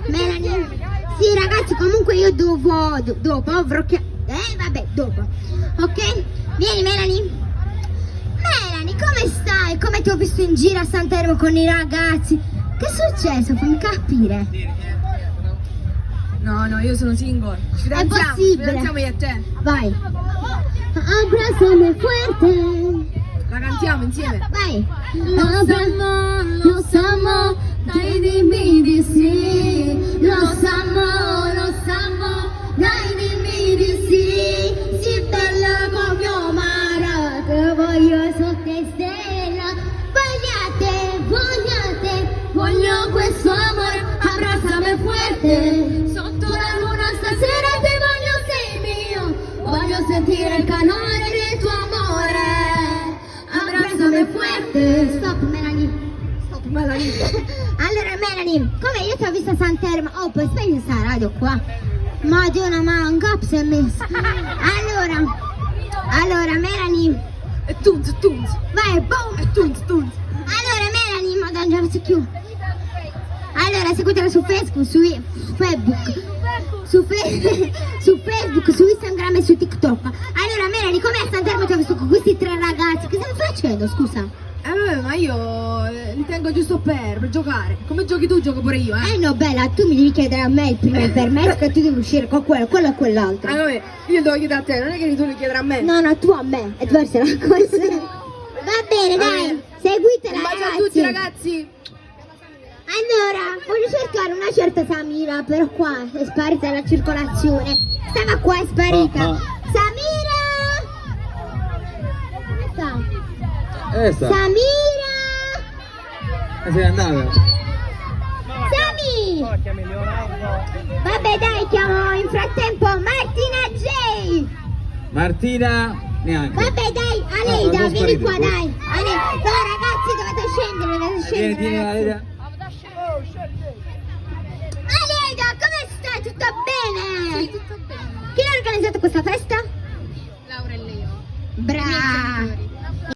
Melanie. Sì ragazzi, comunque io dopo avrò vabbè, dopo. Ok? Vieni Melanie. Melanie, come stai? Come ti ho visto in giro a Santermo con i ragazzi? Che è successo? Fammi capire. No, io sono single. È possibile. Fidanziamo io e te. Vai. Abrázame fuerte. La cantiamo insieme. Vai. Lo amo, dai dimmi di sì. Lo amo, dai dimmi di sì. Sì, bella come un mare, te voglio sotto stella. Voglio questo amore, abbracciami fuerte. Sotto la luna stasera ti voglio, sei mio. Voglio sentire il calore del tuo amore. Abbracciami fuerte. Stop Melanie. Allora Melanie, come io ti ho visto a Santermo. Oh, puoi spegnere sta radio qua. Madonna, ma un gap si è messo. Allora Melanie. E tunz. Vai, boom. E tunz. Allora Melanie, madonna, già faccio più. Allora seguitela su Facebook, su Facebook, su Instagram e su TikTok. Allora Melanie, come a Santermo ti ho visto con questi tre ragazzi? Che stai facendo, scusa? Vabbè, ma io li tengo giusto per giocare. Come giochi tu, gioco pure io, No bella, tu mi devi chiedere a me il primo permesso che tu devi uscire con quello e quell'altro. Vabbè, io devo chiedere a te, non è che tu li chiederai a me. No, tu a me, è diversa la cosa. Va bene, dai, seguitela Un bacio a ragazzi. tutti ragazzi. Allora, voglio cercare una certa Samira, però qua è sparita la circolazione. Stava qua, è sparita. Samira! Dove sta? Samira! Sei andata? Sami! Vabbè dai, chiamo in frattempo Martina J! Martina neanche. Vabbè dai, Aleida, vieni qua dai! No ragazzi, dovete scendere, Vieni Aleida. Aleida, come stai? Tutto bene? Sì, tutto bene. Chi ha organizzato questa festa?